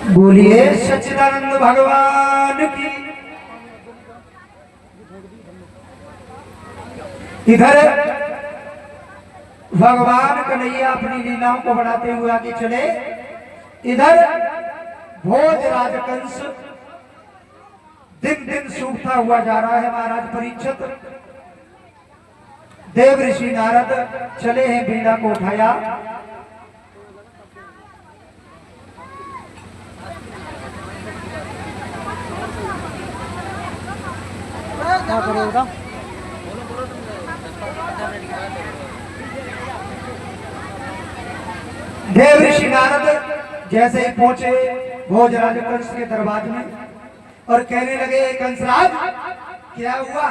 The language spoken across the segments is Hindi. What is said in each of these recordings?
बोलिए सच्चिदानंद भगवान की। इधर भगवान कन्हैया अपनी लीलाओं को बढ़ाते हुए आगे चले। इधर भोजराज कंस दिन दिन सूखता हुआ जा रहा है। महाराज परीक्षित देव ऋषि नारद चले हैं, बीड़ा को उठाया। क्या करेगा? देव ऋषि नारद जैसे ही पहुंचे भोजराज कंस के दरबार में और कहने लगे, कंसराज क्या हुआ?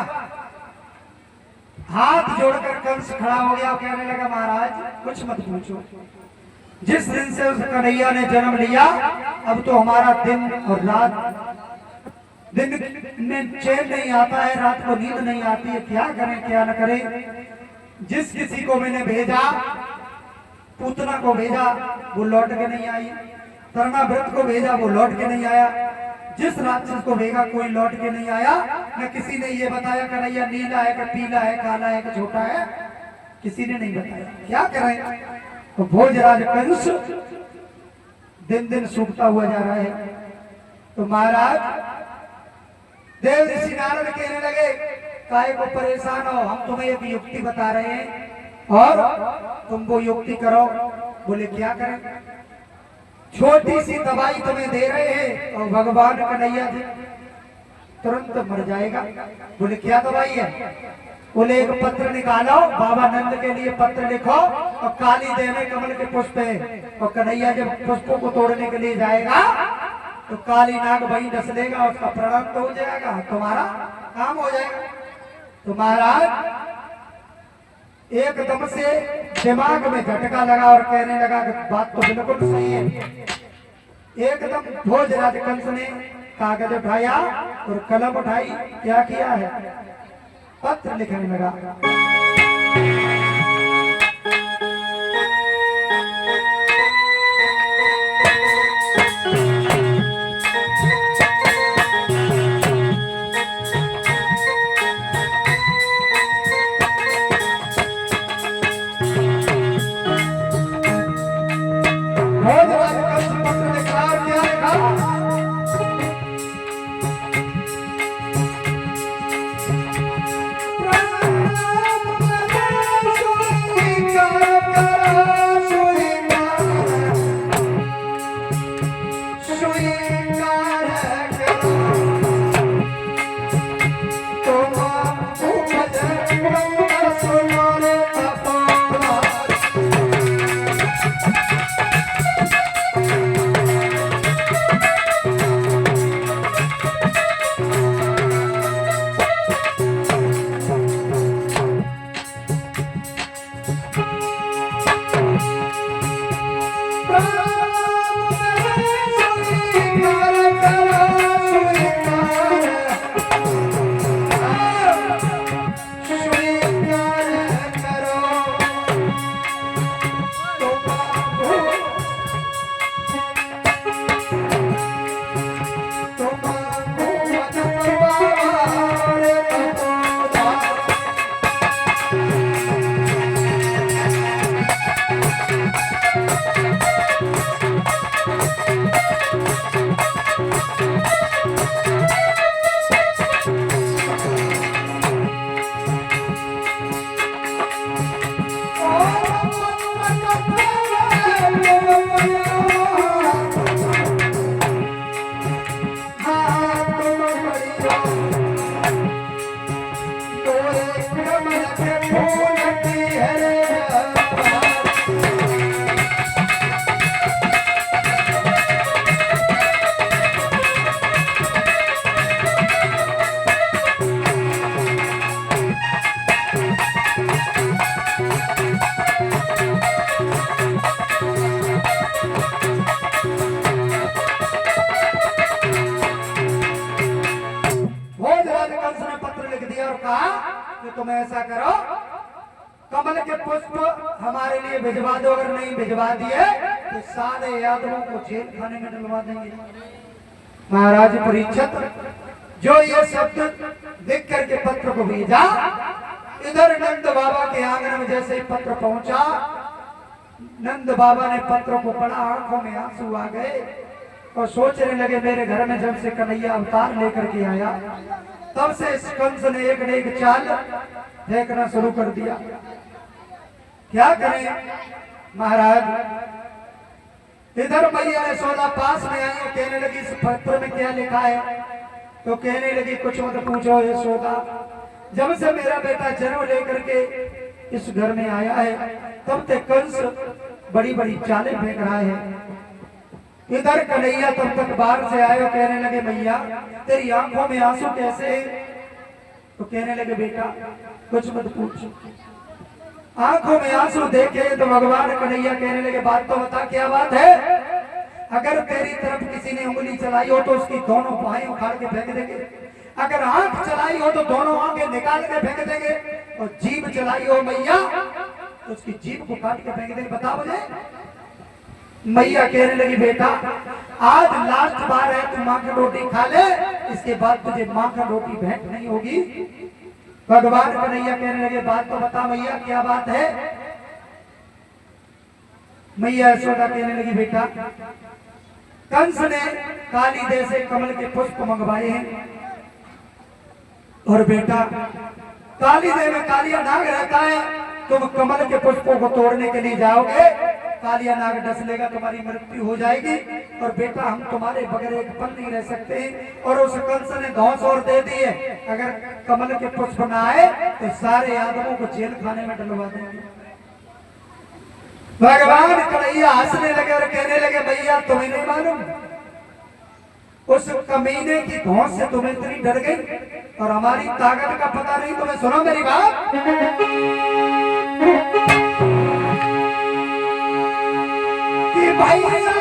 हाथ जोड़कर कंस खड़ा हो गया और कहने लगा, महाराज कुछ मत पूछो। जिस दिन से उस कन्हैया ने जन्म लिया, अब तो हमारा दिन और रात, दिन में चैन नहीं आता है, रात को नींद नहीं आती है। क्या करें क्या न करें। जिस किसी को मैंने भेजा, पूतना को भेजा, वो लौट के नहीं आई। तरणाव्रत को भेजा, वो लौट के नहीं आया। जिस राक्षस को भेजा, कोई लौट के नहीं आया। न किसी ने ये बताया कन्हैया नीला है कि पीला है, काला है कि छोटा है, किसी ने नहीं बताया। क्या करें। तो भोजराज कंस दिन दिन सूखता हुआ जा रहा है। तो महाराज देव ऋषि नारद कहने लगे, काहे को परेशान हो, हम तुम्हें एक युक्ति बता रहे हैं और तुम वो युक्ति करो। बोले क्या करें? छोटी सी दवाई तुम्हें दे रहे हैं और भगवान कन्हैया जी तुरंत मर जाएगा। बोले क्या दवाई है? बोले एक पत्र निकालो, बाबा नंद के लिए पत्र लिखो और काली देवी कमल के पुष्प है, और कन्हैया जब पुष्पों को तोड़ने के लिए जाएगा तो काली नाग वही डस लेगा, उसका प्राण तो हो जाएगा, तुम्हारा काम हो जाएगा। तो महाराज एकदम से दिमाग में झटका लगा और कहने लगा कि बात तो बिल्कुल सही है। एकदम भोजराज कंस ने कागज उठाया और कलम उठाई। क्या किया है? पत्र लिखने लगा। तुम ऐसा करो, कमल के पुष्प हमारे लिए भिजवा दो, अगर नहीं भिजवा दिए तो सारे यादवों को जेल खाने में डलवा देंगे। महाराज परीक्षित जो ये शब्द लिख करके पत्र को भेजा, इधर नंद बाबा के आंगन में जैसे ही पत्र पहुंचा, नंद बाबा ने पत्र को पढ़ा, आंखों में आंसू आ गए और सोचने लगे मेरे घर में जब से कन्हैया अवतार लेकर के आया तब से इस कंस ने एक न एक चाल फेंकना शुरू कर दिया। क्या करें महाराज। इधर मैया यशोदा पास में आई और कहने लगी इस पत्र में क्या लिखा है, तो कहने लगी कुछ मत पूछो यशोदा, जब से मेरा बेटा जन्म लेकर के इस घर में आया है तब तक कंस बड़ी बड़ी चालें फेंक रहा है। इधर कन्हैया तब तक बाहर से आए और कहने लगे मैया तेरी आंखों में आंसू कैसे है, तो कहने लगे बेटा कुछ मत पूछो। आंखों में आंसू देखे तो भगवान कन्हैया कहने लगे बात तो बता क्या बात है। अगर तेरी तरफ किसी ने उंगली चलाई हो तो उसकी दोनों बाहें उखाड़ के फेंक देंगे, अगर आंख चलाई हो तो दोनों आंखें निकाल के फेंक देंगे, और जीभ चलाई हो मैया तो उसकी जीभ को काट के फेंक देंगे। बता मुझे। मैया कहने लगी बेटा आज लास्ट बार है, तू माखन रोटी खा ले, इसके बाद तुझे माखन रोटी भेंट नहीं होगी। भगवान कन्हैया कहने लगे बात तो बता मैया क्या बात है। मैया यशोदा कहने लगी बेटा कंस ने काली देव से कमल के पुष्प मंगवाए हैं, और बेटा काली देव में कालिया नाग रहता है, तुम कमल के पुष्पों को तोड़ने के लिए जाओगे, कालिया नाग डस लेगा, तुम्हारी मृत्यु हो जाएगी, और बेटा हम तुम्हारे बगैर एक पल नहीं रह सकते। और उस कंस ने धौंस और दे दिए, अगर कमल के पुष्प न आए तो सारे यादवों को जेल खाने में डलवा देंगे। भगवान कन्हैया हंसने लगे और कहने लगे भैया तुम्हें नहीं मालूम, उस कमीने की धौंस से तुम्हें इतनी डर गई और हमारी ताकत का पता नहीं तुम्हें। सुनो मेरी बात, कि भैया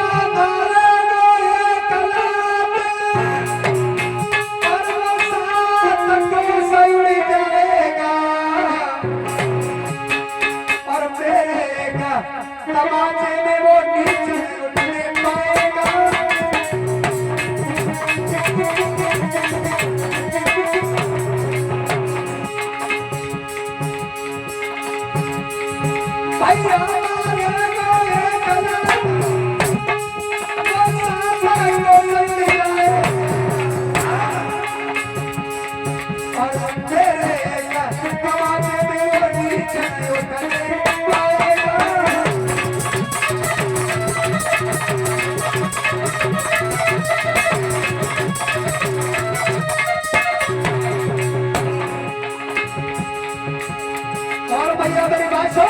तमाचे में वो नीचे उठने पाएगा। भैया मेरी बात सुन,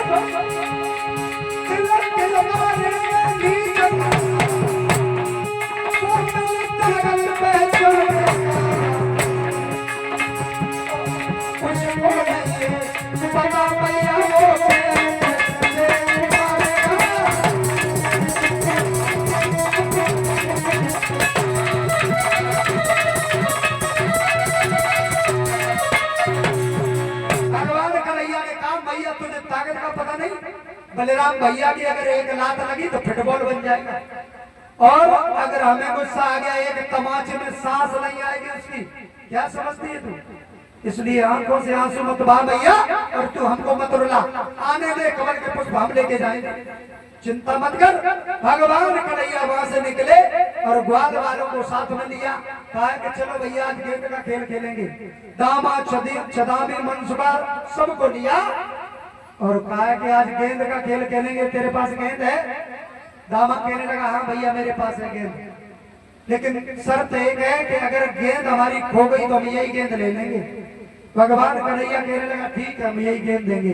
बलराम भैया की अगर एक लात लगी तो फुटबॉल बन जाएगा, और अगर हमें गुस्सा आ गया एक तमाचे में सांस नहीं आएगी उसकी। क्या समझती है तू? इसलिए आंखों से आंसू मत बहा भैया, और तू हमको मत रुला, आने दे कमल के पुष्प हम लेके जाएंगे, चिंता मत कर। भगवान कन्हैया वहां से निकले और ग्वाल वालों को साथ में लिया, कहा कि चलो भैया आज गेंद का खेल खेलेंगे। दामा छदामी मनसुबा सबको लिया और कहा कि आज गेंद का खेल खेलेंगे, तेरे पास गेंद है? दामा कहने लगा हाँ भैया मेरे पास है गेंद, लेकिन शर्त एक है कि अगर गेंद हमारी खो गई तो हम यही गेंद ले लेंगे। भगवान कन्हैया कहने लगा ठीक है हम यही गेंद देंगे।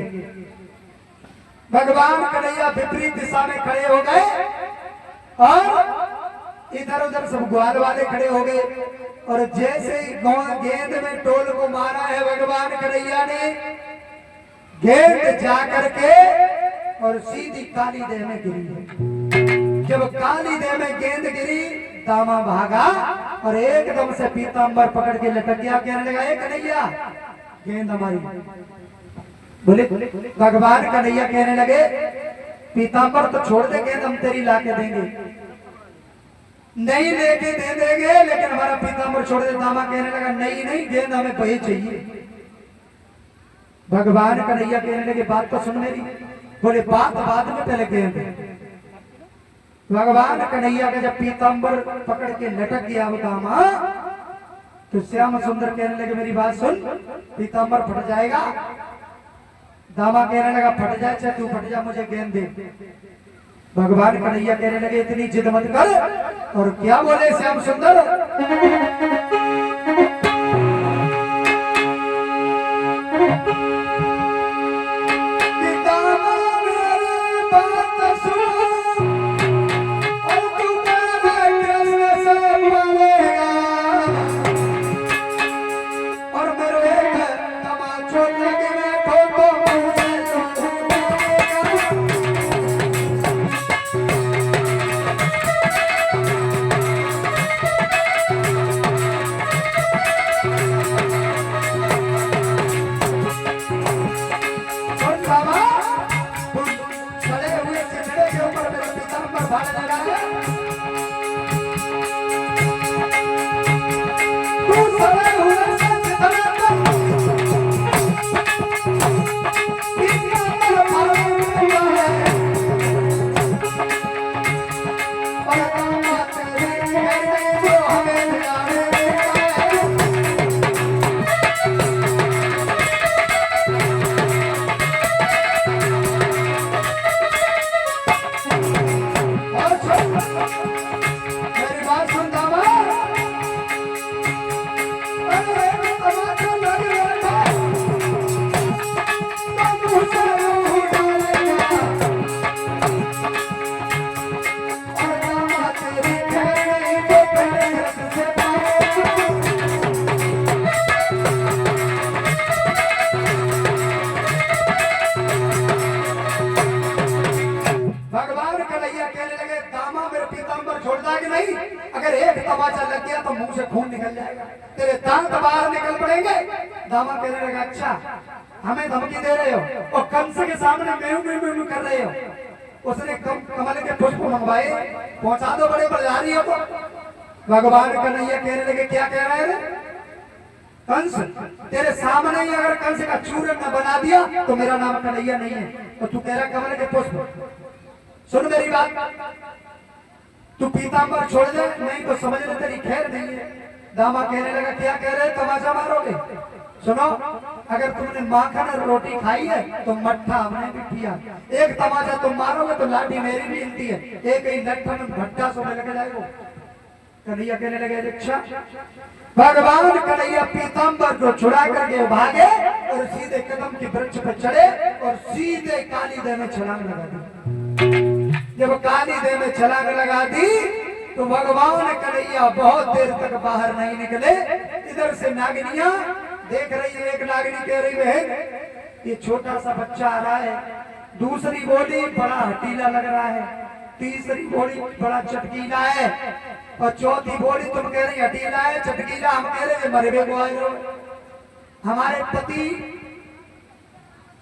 भगवान कन्हैया विपरीत दिशा में खड़े हो गए और इधर उधर सब ग्वाल वाले खड़े हो गए, और जैसे ही गेंद में टोल को मारा है भगवान कन्हैया ने, गेंद जाकर के और सीधी काली देह में गिरी। जब काली देह में गेंद गिरी दामा भागा और एकदम से पीतांबर पकड़ के लटक गया, कहने लगा ए कन्हैया गेंद हमारी। बोले भगवान कन्हैया कहने लगे पीताम्बर तो छोड़ देंगे, हम तेरी ला के देंगे। नहीं लेके दे देंगे, लेकिन हमारा पीताम्बर छोड़ दे। दामा कहने लगा नहीं नहीं, गेंद हमें वही चाहिए। भगवान कन्हैया कहने लगे बात तो सुन मेरी। बोले बात बाद में, पहले गेंद। भगवान कन्हैया का जब पीताम्बर पकड़ के लटक गया वो दामा, तो श्याम सुंदर कहने लगे मेरी बात सुन, पीताम्बर फट जाएगा। दामा कहने लगा फट जाए चाहे तू फट जा, मुझे गेंद दे। भगवान कन्हैया कहने लगे इतनी जिद मत कर। और क्या बोले श्याम सुंदर, अगर एक तमाचा लग गया तो मुंह से खून निकल जाएगा, तेरे दांत बाहर निकल पड़ेंगे। दामा कहने लगा अच्छा हमें धमकी दे रहे हो और कंस के सामने मेहू कर रहे हो। उसने कमल के पुष्प मंगवाए, पहुंचा दो बड़े बलिहारी हो। तो भगवान कन्हैया कहने लगे क्या कह रहे हैं कंस, तेरे सामने ही अगर कंस का चूरन न बना दिया तो मेरा नाम कन्हैया नहीं है। और तू कह रहा कमल के पुष्प, सुन मेरी बात, तू पीताम्बर छोड़ दे, नहीं तो समझ ले तेरी खैर नहीं है। दामा कहने लगा क्या कह रहे, तमाचा मारोगे? सुनो, अगर तुमने माखन और रोटी खाई है तो मट्ठा हमने भी पिया। एक तमाचा तुम मारोगे तो लाठी मेरी भी हिलती है, एक ही लट्ठा में भट्टा सोने लगे जाएगा। कन्हैया कहने लगे अच्छा। भगवान कन्हैया पीताम्बर को छुड़ा करके भागे और सीधे कदम के वृक्ष पर चढ़े और सीधे काली देह में छलांग लगा दी। जब काली देह में छलांग लगा दी तो भगवान कन्हैया बहुत देर तक बाहर नहीं निकले। इधर से नागिनियां देख रही है, एक नागिनी कह रही है ये छोटा सा बच्चा आ रहा है, दूसरी बोली बड़ा हटीला लग रहा है, तीसरी बोली बड़ा चटकीला है, और चौथी बोली तुम कह रही हटीला है चटकीला, हम कह रहे मरबे को आए हो। हमारे पति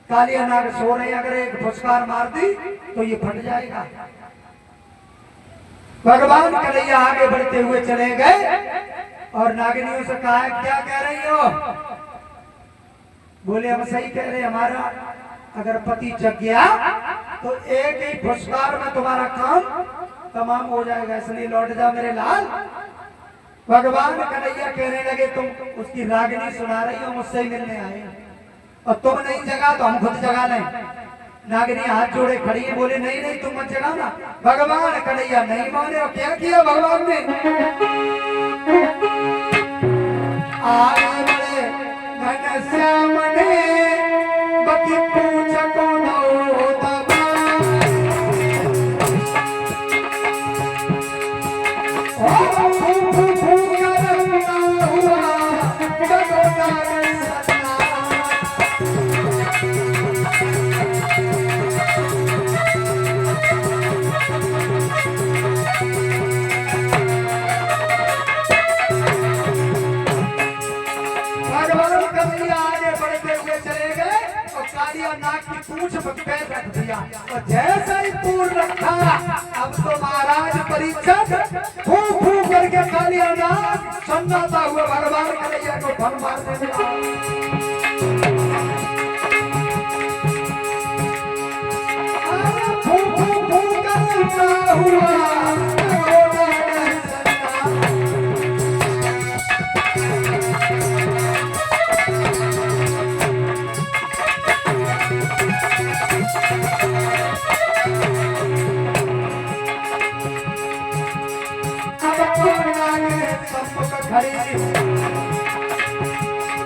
कालिया नाग सो रहे, अगर एक फुसकार मार दी तो ये फट जाएगा। भगवान कन्हैया आगे बढ़ते हुए चले गए और नागिनियों से कहा क्या कह रही हो? बोले हम सही कह रहे, हमारा अगर पति जग गया तो एक ही फुसकार में तुम्हारा काम तमाम हो जाएगा, इसलिए लौट जा मेरे लाल। भगवान कन्हैया कहने लगे तुम उसकी रागिनी सुना रही हो, मुझसे ही मिलने आए और तुम नहीं जगा तो हम खुद जगा लें। नागिनी हाथ जोड़े खड़ी है, बोले नहीं नहीं तुम मत जगाना। भगवान कन्हैया नहीं माने और क्या किया भगवान ने, आगे बढ़े घनश्याम ने बकी पूछ कौन पूछ पर पैर रख दिया और जैसे ही पूर्ण रखा अब तो महाराज परीक्षित फू फू करके कालिया नाग सन्नाटा हुआ भगवान कन्हैया को फन मारने लगा। फू फू फू करता हुआ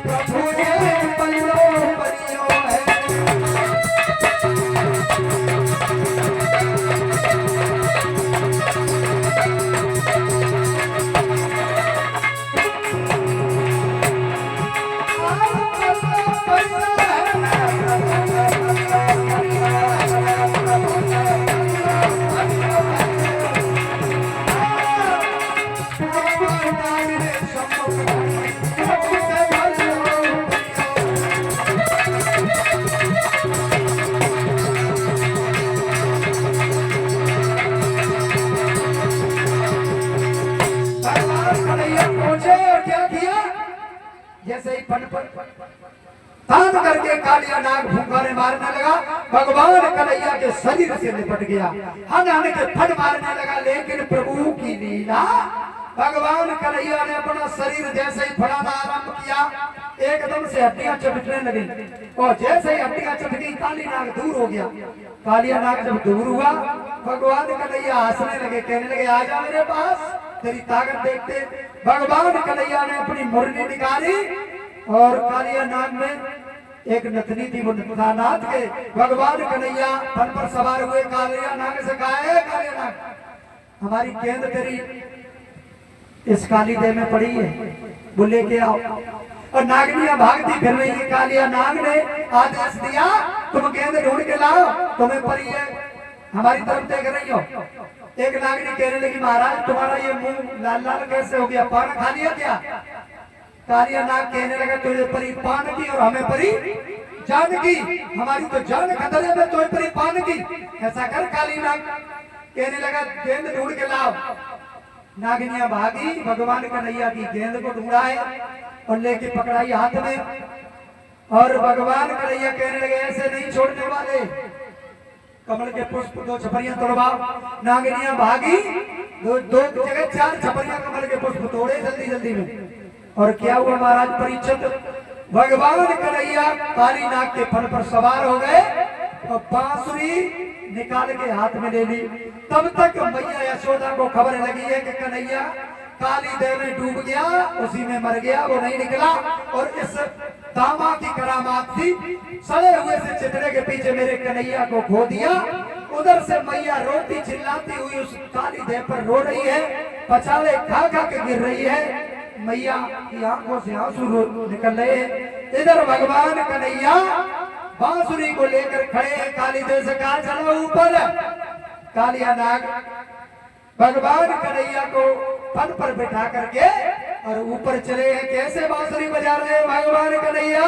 प्रभु ये बल्लो बलियो है जैसे ही फन तान करके कालिया नाग फुंकारे मारने लगा भगवान कन्हैया के शरीर से लिपट गया हन हन के फन मारने लगा लेकिन प्रभु की लीला भगवान कन्हैया ने अपना शरीर जैसे ही फड़ाना आरंभ किया एकदम से हड्डियां चटकने लगी और जैसे ही हड्डियां चट गई काली नाग दूर हो गया। कालिया नाग जब दूर हुआ भगवान कन्हैया हंसने लगे कहने लगे आ जा मेरे पास तेरी ताकत देखते। भगवान कन्हैया ने अपनी मुरली निकाली और कालिया नाग में एक नथनी थी वो नाथ के भगवान कन्हैया फन पर सवार हुए कालिया नाग से कहा कालिया नाग हमारी गेंद तेरी इस काली देह में पड़ी है वो लेके आओ और नागनियां भागती फिर रही है। कालिया नाग ने आदेश दिया तुम गेंद ढूंढ के लाओ तुम्हें पड़ी है हमारी तरफ देख रही हो। एक नागनी कहने लगी महाराज तुम्हारा ये मुंह लाल लाल कैसे हो गया पान खा लिया क्या। कालिया नाग कहने लगा तुझे परी पान की और हमें परी जान की हमारी तो जान खतरे में तुझे परी पान की ऐसा कर। काली नाग कहने लगा गेंद ढूंढ के लाओ। नागिनियां भागी भगवान कन्हैया की गेंद को ढूंढा है और लेके पकड़ाई हाथ में और भगवान कन्हैया कहने लगे ऐसे नहीं छोड़ने वाले कमल के पुष्प दो छपरियां तोड़वाओ। नागिनियां भागी दो जगह 4 छपरियां कमल के पुष्प तोड़े जल्दी जल्दी में और क्या हुआ महाराज परीक्षित भगवान कन्हैया काली नाग के फन पर सवार हो गए और बांसुरी निकाल के हाथ में ले ली। तब तक मैया यशोदा को खबर लगी है कि कन्हैया काली देह में डूब गया उसी में मर गया वो नहीं निकला और इस दामा की करामात थी सड़े हुए से चितरे के पीछे मेरे कन्हैया को खो दिया। उधर से मैया रोती चिल्लाती हुई उस काली देह पर रो रही है पछाड़े खा खा के गिर रही है। मैया की आंखों से आंसू निकल रहे हैं। इधर भगवान कन्हैया बांसुरी को लेकर खड़े हैं। काली देह से कहा चलो ऊपर। कालिया नाग भगवान कन्हैया को फन पर बैठा करके और ऊपर चले हैं। कैसे बांसुरी बजा रहे हैं भगवान कन्हैया।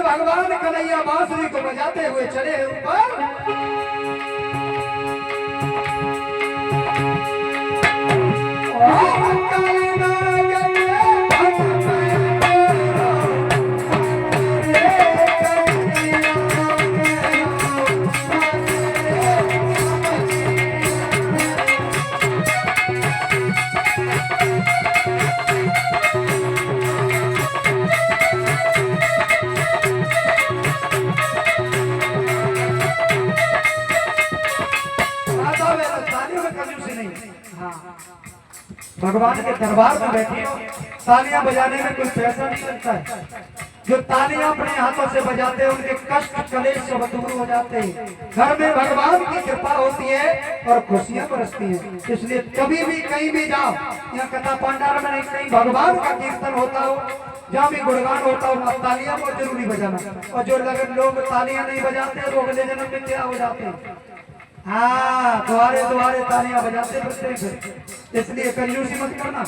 भगवान कन्हैया बांसुरी को बजाते हुए चले ऊपर। बस तालियों में कंजूसी नहीं। हाँ भगवान के दरबार में बैठी हो, तालियां बजाने में कोई पैसा नहीं लगता है। जो तालियां अपने हाथों से बजाते हैं उनके कष्ट कलेश सब दूर हो जाते हैं। घर में भगवान की कृपा होती है और खुशियां बरसती हैं। इसलिए कभी भी कहीं भी जाओ, यहाँ कथा पांडार में नहीं, कहीं भगवान का कीर्तन होता हो, जहाँ भी गुणगान होता हो, वहाँ तालियां बहुत जरूरी बजाना। और जो लगन लोग तालियां नहीं बजाते वो अगले जन्म में क्या हो जाते हैं? हाँ, द्वारे द्वारे तालियां बजाते फिरते हैं फिर। इसलिए कंजूसी मत करना।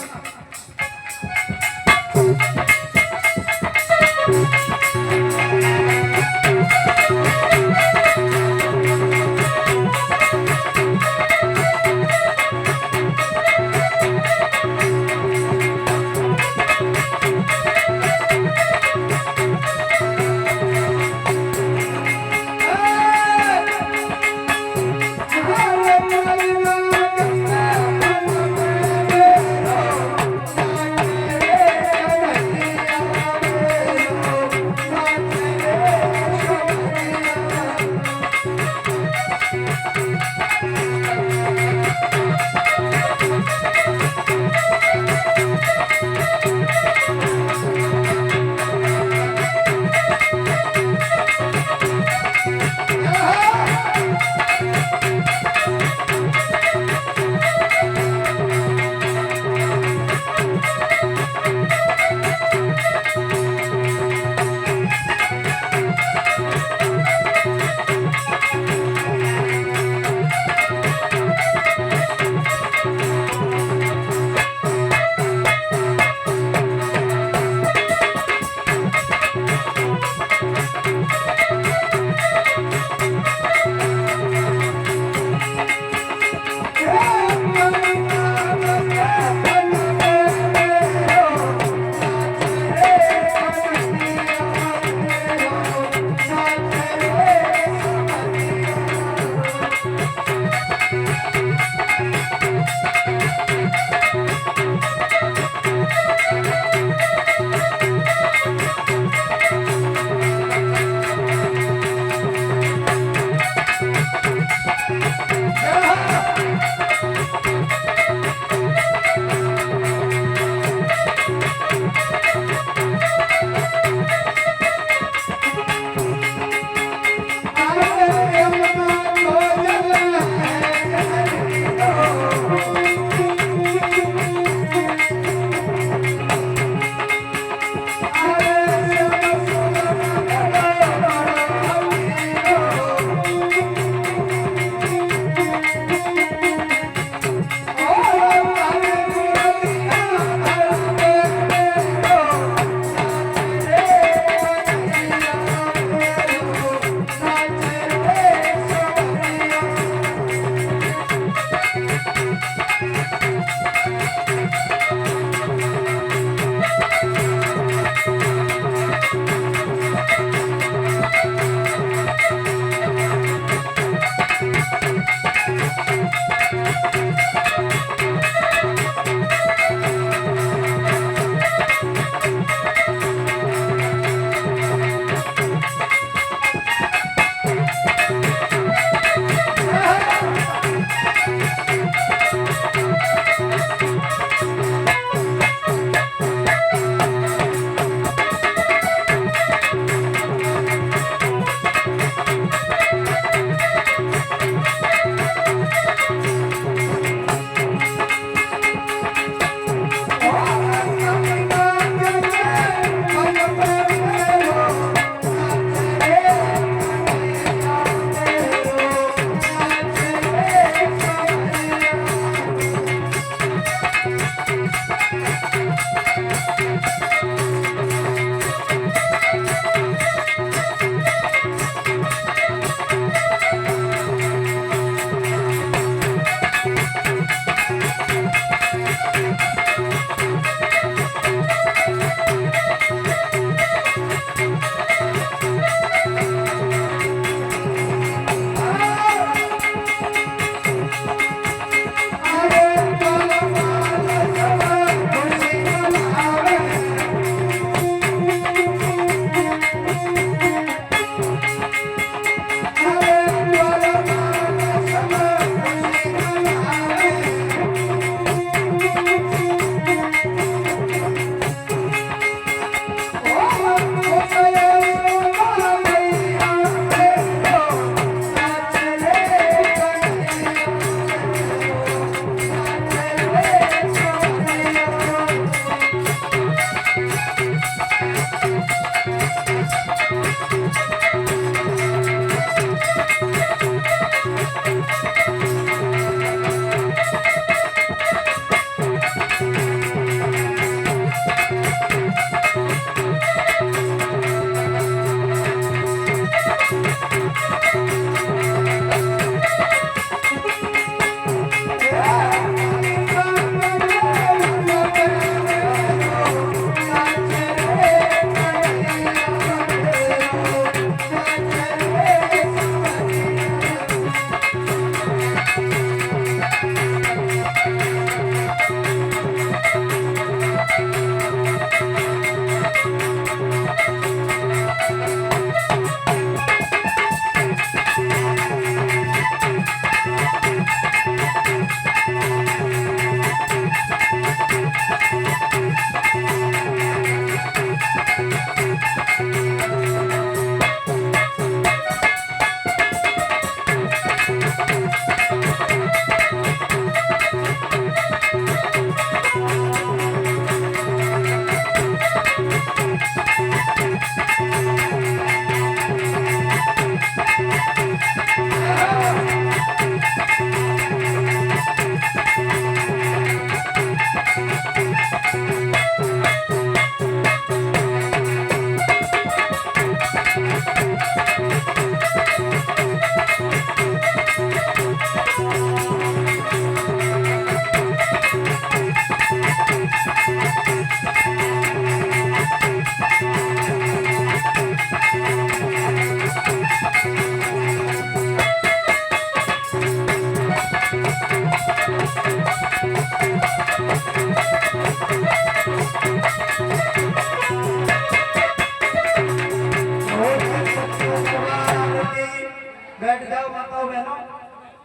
बैठ जाओ माताओं बहनों,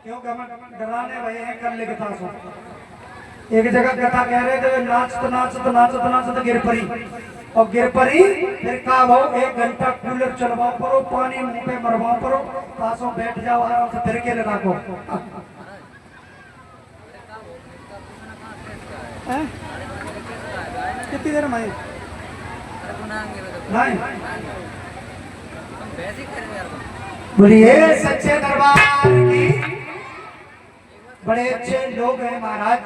क्योंकि हम डराने भये हैं कल कथा सो। एक जगह कथा कह रहे थे नाचत गिर पड़ी, और गिर पड़ी फिर का हो 1 घंटा कूलर चलवाओ पड़ो, पानी मुंह पे मरवाओ पड़ो, पासों बैठ जाओ आराम से फिर के लगा को। कितनी देर में नहीं बोलिए सच्चे दरबार की। बड़े अच्छे लोग हैं महाराज,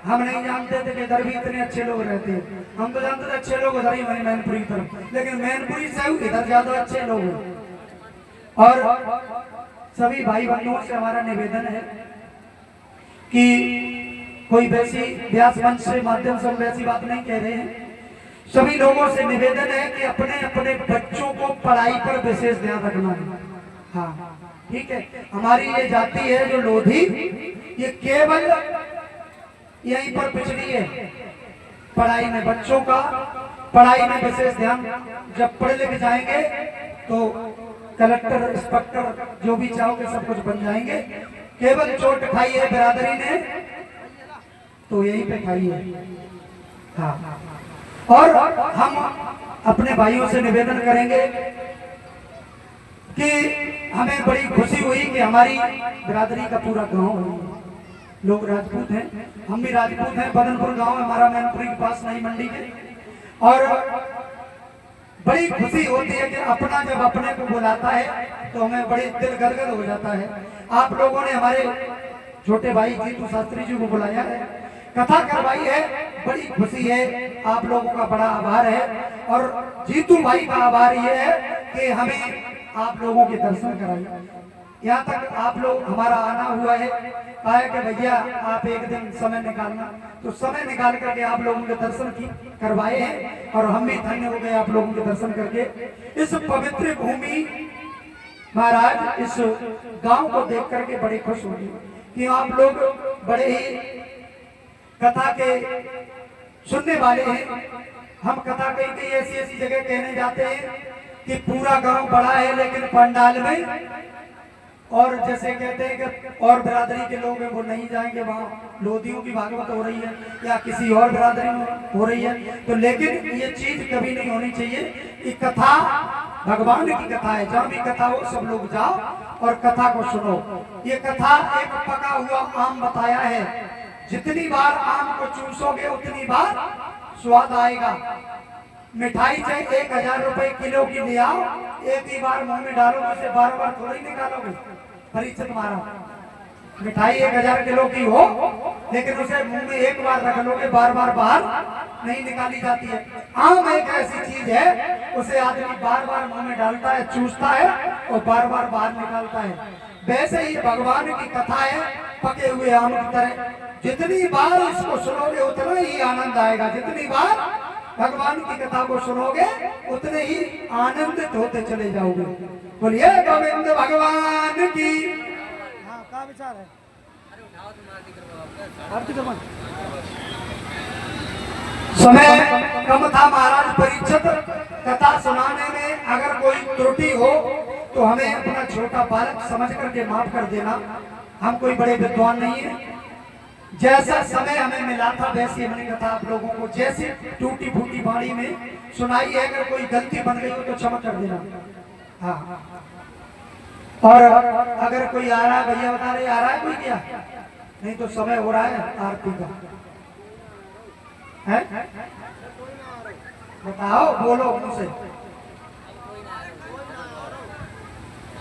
हम नहीं जानते थे कि इधर भी इतने अच्छे लोग रहते हैं। हम तो जानते थे अच्छे लोग उधर ही हमारी मैनपुरी की तरफ, लेकिन मैनपुरी से इधर ज्यादा अच्छे लोग हैं। और सभी भाई बंधुओं से हमारा निवेदन है कि कोई वैसी व्यास मंच से माध्यम से हम वैसी बात नहीं कह रहे हैं। सभी लोगों से निवेदन है कि अपने अपने बच्चों को पढ़ाई पर विशेष ध्यान रखना है। हाँ ठीक है, हमारी ये जाति है जो लोधी, ये केवल यहीं पर पिछड़ी है पढ़ाई में। बच्चों का पढ़ाई में विशेष ध्यान, जब पढ़ लिख जाएंगे तो कलेक्टर इंस्पेक्टर जो भी चाहोगे सब कुछ बन जाएंगे। केवल चोट खाई है बिरादरी ने तो यहीं पे खाई है। हाँ, और हम अपने भाइयों से निवेदन करेंगे कि हमें बड़ी खुशी हुई कि हमारी बिरादरी का पूरा गांव लोग राजपूत हैं, हम भी राजपूत हैं। बदनपुर गांव हमारा मैनपुरी के पास नई मंडी के, और बड़ी खुशी होती है कि अपना जब अपने को बुलाता है तो हमें बड़ी दिल गदगद हो जाता है। आप लोगों ने हमारे छोटे भाई जीतू शास्त्री जी को बुलाया है, कथा करवाई है, बड़ी खुशी है। आप लोगों का बड़ा आभार है, और जीतू भाई का आभार ये है कि हमें आप लोगों के दर्शन कराइए। यहाँ तक आप लोग हमारा आना हुआ है, कहा है कि भैया आप एक दिन समय निकालना, तो समय निकाल करके आप लोगों के दर्शन करवाए हैं, और हम भी धन्य हो गए आप लोगों के दर्शन करके। इस पवित्र भूमि महाराज, इस गांव को देख करके बड़े खुश होंगे कि आप लोग बड़े ही कथा के सुनने वाले हैं। हम कथा कहीं ऐसी ऐसी जगह कहने जाते हैं कि पूरा गांव बड़ा है लेकिन पंडाल में, और जैसे कहते हैं कि और बिरादरी के लोग हैं वो नहीं जाएंगे, वहाँ लोधियों की भागवत हो रही है या किसी और बिरादरी में हो रही है, तो लेकिन ये चीज कभी नहीं होनी चाहिए कि कथा भगवान की कथा है, जहाँ भी कथा हो सब लोग जाओ और कथा को सुनो। ये कथा एक पका हुआ आम बताया है, जितनी बार आम को चूसोगे उतनी बार स्वाद आएगा। मिठाई चाहे 1000 रुपए किलो की ले आओ, एक ही बार मुंह में डालोगे, उसे बार बार थोड़ी निकालोगे। परीक्षित मारा, मिठाई 1000 किलो की हो लेकिन उसे मुंह में एक बार रख लोगे, बार बार बाहर नहीं निकाली जाती है। आम एक ऐसी चीज है, उसे आदमी बार बार मुंह में डालता है, चूसता है और बार बार बाहर निकालता है। वैसे ही भगवान की कथा है पके हुए आम की तरह, जितनी बार इसको सुनोगे उतना ही आनंद आएगा। जितनी बार भगवान की कथा को सुनोगे उतने ही आनंदित होते चले जाओगे। बोलिए गोविंद भगवान की। हाँ, क्या विचार है? आरती करवाएं। समय कम था महाराज परीक्षित, कथा सुनाने में अगर कोई त्रुटि हो तो हमें अपना छोटा बालक समझ करके माफ कर देना। हम कोई बड़े विद्वान नहीं है, जैसा समय हमें मिला था वैसी हमने कथा आप लोगों को जैसे टूटी फूटी बाणी में सुनाई है। अगर कोई गलती बन गई हो तो क्षमा कर देना। हाँ, और अगर कोई आ रहा है, भैया बता रहे आ रहा है कोई क्या? नहीं तो समय हो रहा है आरती का है? बताओ, बोलो मुंह से।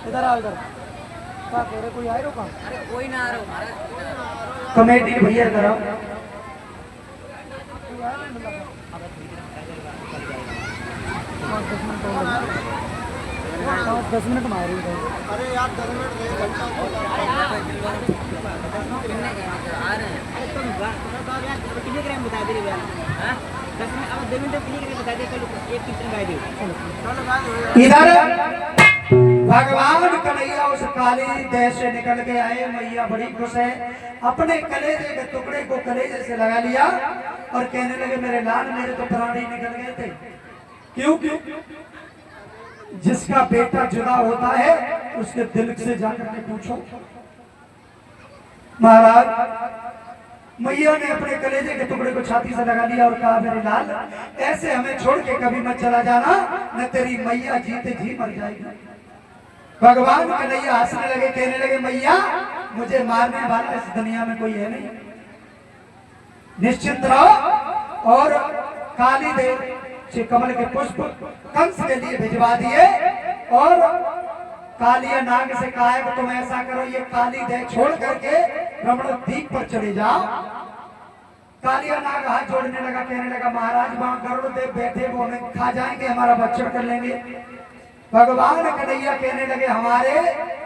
इधर आओ, इधर क्या कह रहे? कोई आए रोका? अरे कोई ना आ रहा कमेटी भैया इधर आओ। 10 मिनट में आ रही है। अरे यार 10 मिनट नहीं, घंटा हो गया। आ रहे हैं। कितने ग्राम बता दे रहे भैया? हाँ 10 मिनट, अब 2 मिनट कितने ग्राम बता दे, कल एक कितने गाय दे। इधर भगवान कन्हैया उस काली देह से निकल के आए। मैया बड़ी खुश है, अपने कलेजे के टुकड़े को कलेजे से लगा लिया और कहने लगे मेरे लाल, मेरे तो प्राण ही निकल गए थे। क्यों? जिसका बेटा जुदा होता है उसके दिल से जाकर के पूछो। महाराज मैया ने अपने कलेजे के टुकड़े को छाती से लगा लिया और कहा मेरे लाल, ऐसे हमें छोड़ के कभी मत चला जाना, न तेरी मैया जीते जी मर जाएगी। भगवान कन्हैया हंसने लगे, कहने लगे मैया मुझे मारने वाला इस दुनिया में कोई है नहीं, निश्चिंत रहो। और काली देव से कमल के पुष्प कंस के लिए भिजवा दिए और कालिया नाग से कहा है कि तुम ऐसा करो, ये काली देह छोड़ करके रमण द्वीप पर चले जाओ। कालिया नाग हाथ जोड़ने लगा, कहने लगा महाराज वहां गरुड़ देव बैठे, वो हमें खा जाएंगे, हमारा भक्षण कर लेंगे। भगवान कन्हैया कहने लगे हमारे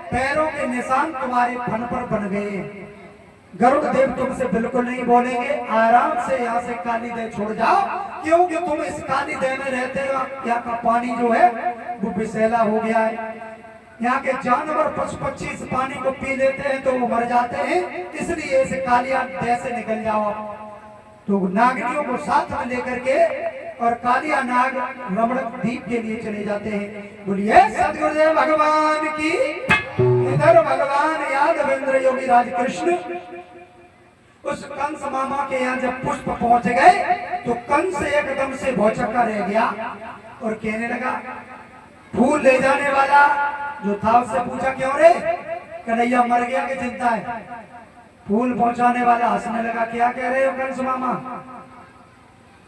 पैरों के निशान तुम्हारे फन पर बन गए, गरुड़ देव तुमसे बिल्कुल नहीं बोलेंगे, आराम से यहाँ से काली देह छोड़ जाओ, क्योंकि तुम इस काली देह में रहते हो, यहाँ का पानी जो है वो विषैला हो गया है। यहाँ के जानवर पशु पक्षी इस पानी को पी लेते हैं तो वो मर जाते हैं, इसलिए इसे कालिया देह से निकल जाओ। तो नागिनियों को साथ में लेकर के और कालिया नाग रमण द्वीप के लिए चले जाते हैं। बोलिए सतगुरुदेव भगवान की। इधर भगवान यादवेंद्र योगी राज कृष्ण उस कंस मामा के यहाँ जब पुष्प पहुंच गए तो कंस एकदम से भौचक्का रह गया और कहने लगा, फूल ले जाने वाला जो था उससे पूछा क्यों रे, कन्हैया मर गया कि चिंता है? फूल पहुंचाने वाला हंसने लगा, क्या कह रहे हो कंस मामा,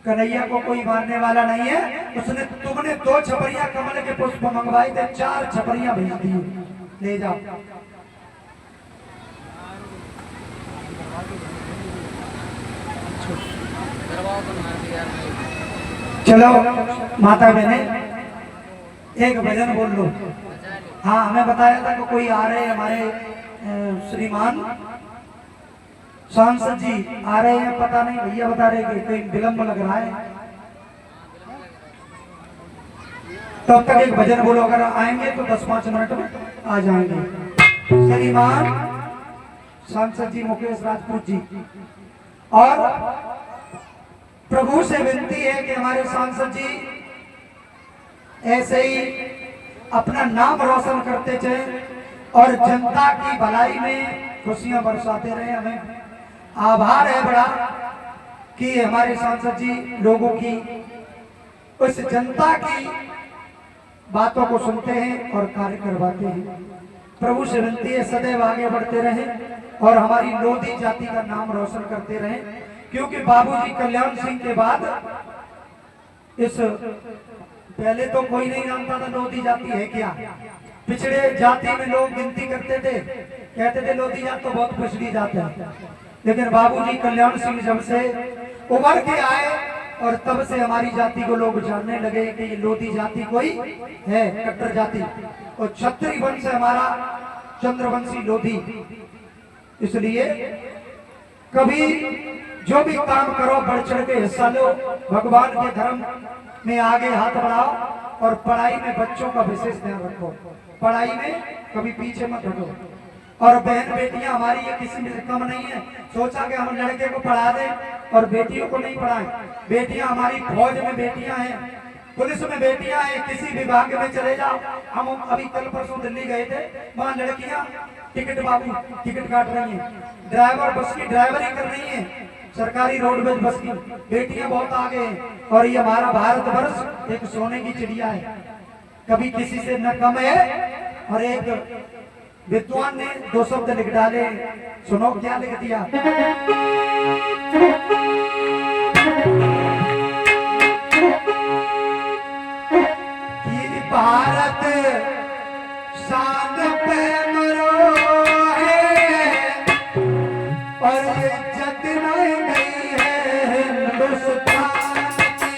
कन्हैया को कोई मारने वाला नहीं है, उसने तुमने 2 छपरियां कमल के पुष्प मंगवाए थे, 4 छपरियां भेज दी, ले जाओ। चलो माता बहने एक भजन बोल लो। हाँ हमें बताया था कि कोई आ रहे हमारे श्रीमान सांसद जी आ रहे हैं, पता नहीं भैया बता रहे कि कहीं विलम्ब लग रहा है, तब तो तक एक भजन बोलो, अगर आएंगे तो 10-5 मिनट में आ जाएंगे। श्रीमान सांसद जी मुकेश राजपूत जी, और प्रभु से विनती है कि हमारे सांसद जी ऐसे ही अपना नाम रोशन करते चले और जनता की भलाई में खुशियां बरसाते रहे। हमें आभार है बड़ा कि हमारे सांसद जी लोगों की उस जनता की बातों को सुनते हैं और कार्य करवाते हैं। प्रभु से विनती है सदैव आगे बढ़ते रहें और हमारी लोधी जाति का नाम रोशन करते रहें, क्योंकि बाबूजी कल्याण सिंह के बाद इस पहले तो कोई नहीं जानता था लोधी जाति है क्या। पिछड़े जाति में लोग गिनती करते थे, कहते थे लोधी जात तो बहुत पिछड़ी जात है, लेकिन बाबूजी कल्याण सिंह जब से उभर के आए और तब से हमारी जाति को लोग जानने लगे कि ये लोधी जाति कोई है, कट्टर जाति, और क्षत्रिय वंश है हमारा चंद्रवंशी लोधी। इसलिए कभी जो भी काम करो बढ़ चढ़ के हिस्सा लो, भगवान के धर्म में आगे हाथ बढ़ाओ और पढ़ाई में बच्चों का विशेष ध्यान रखो, पढ़ाई में कभी पीछे मत हटो। और बहन बेटियां हमारी ये किसी में कम नहीं है, सोचा कि हम लड़के को पढ़ा दें और बेटियों को नहीं पढ़ाएं। बेटियां हमारी फौज में बेटियां हैं, पुलिस में बेटियां हैं, किसी विभाग में चले जाओ। हम अभी कल परसों दिल्ली गए थे, वहां लड़कियां टिकट बाबू टिकट काट रही हैं, ड्राइवर बस की ड्राइवरी कर रही है, सरकारी रोडवेज बस की बेटियां बहुत आगे हैं। और ये हमारा भारतवर्ष एक सोने की चिड़िया है, कभी किसी से न कम है। और एक विद्वान ने 2 शब्द लिख डाले, सुनो क्या लिख दिया। कि भारत शान पे मरो है और इज्जत नहीं गई है हिंदुस्तान की।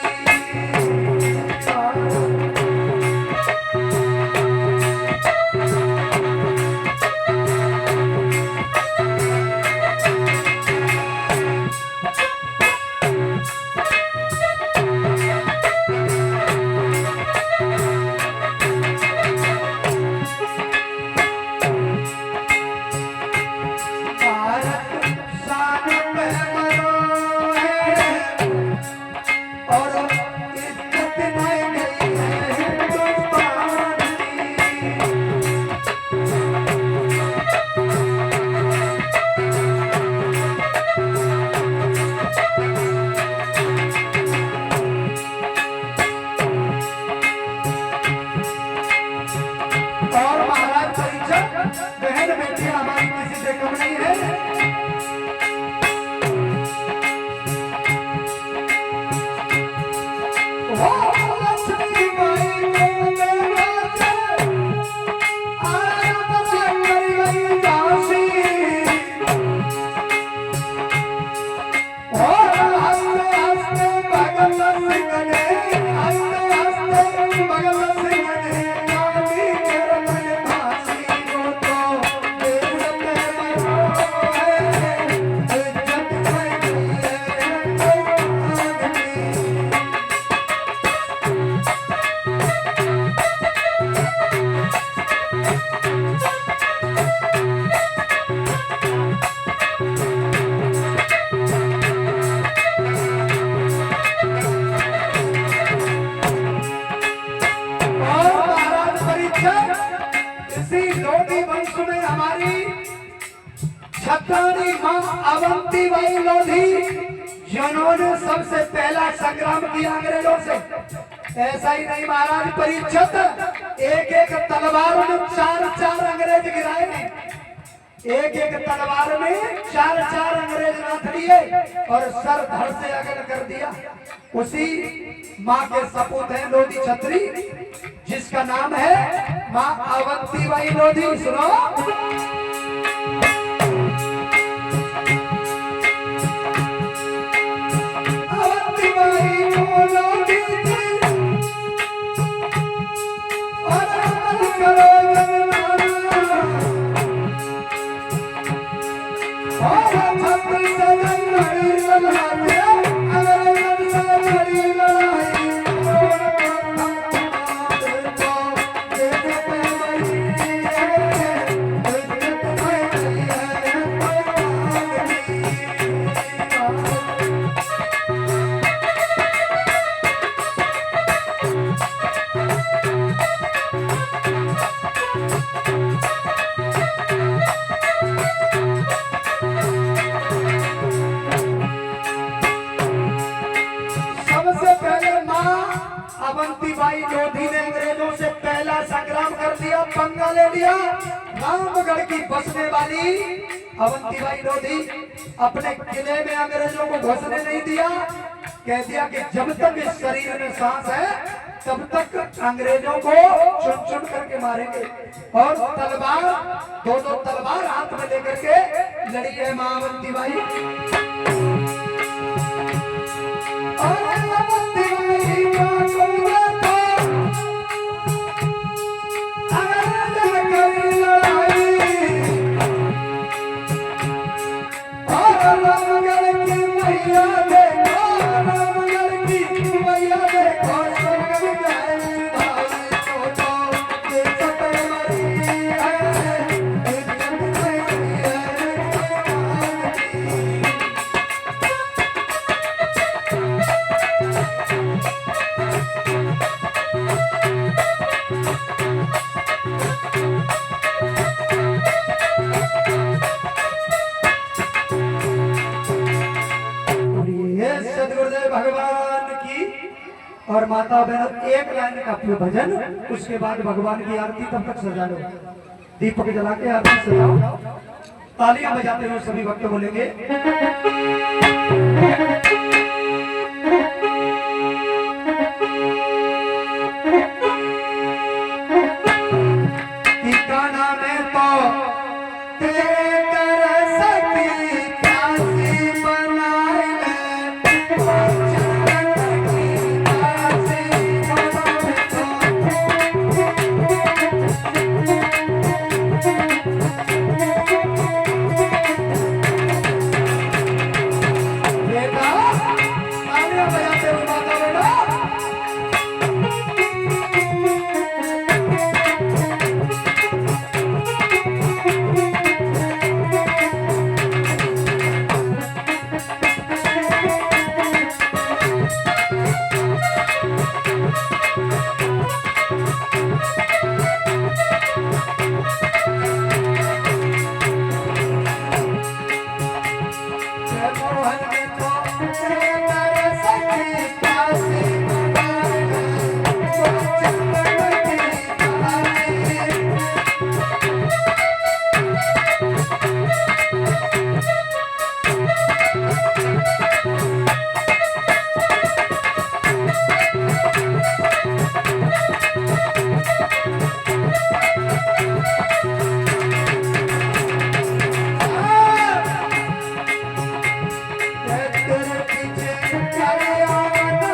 अवंती बाई लोधी जिन्होंने सबसे पहला संग्राम किया अंग्रेजों से। ऐसा ही नहीं महाराज, परीक्षित एक एक तलवार में चार चार अंग्रेज गिराए हैं। एक एक तलवार में चार चार अंग्रेज नाथ लिए और सर धड़ से अगल कर दिया। उसी माँ के सपूत है लोधी छत्री, जिसका नाम है माँ अवंती बाई लोधी। सुनो, अवंती बाई लोधी और अमल करो अवंती बाई लोधी ने अंग्रेजों से पहला संग्राम कर दिया, पंगा ले लिया। रामगढ़ की बसने वाली अवंती बाई लोधी अपने किले में अंग्रेजों को घुसने नहीं दिया। कह दिया कि जब तक इस शरीर में सांस है तब तक अंग्रेजों को चुन चुन करके मारेंगे। और तलवार, दो तलवार हाथ में लेकर के लड़ी है मां अवंती बाई। भगवान की और माता बहन एक लाइन का भजन, उसके बाद भगवान की आरती। तब तक सजा लो, दीपक जला के आरती सजाओ। तालियां बजाते हुए सभी भक्त बोलेंगे, कि गाना में तो तेरे कर सकी प्यासी बनाए तेरे पीछे चले आना।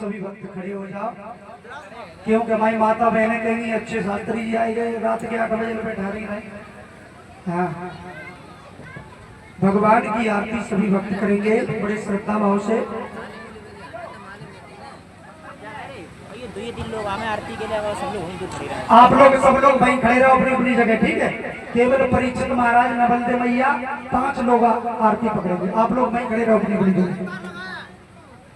सभी भक्त खड़े हो जाओ, क्योंकि हमारी माता बहनें कहेंगी अच्छे शास्त्री जी आए गए, रात के 8 बजे बैठा रही नहीं। हाँ, भगवान की आरती सभी भक्त करेंगे बड़े श्रद्धा भाव से। ये 2 3 लोग हमें आरती के लिए और सब लोग वहीं पे खड़े रहे। आप लोग सब लोग वहीं खड़े रहो अपनी अपनी जगह, ठीक है। केवल परीक्षित महाराज, नवल दे मैया 5 लोग आरती पकड़ेंगे, आप लोग वहीं खड़े रहो अपनी अपनी जगह।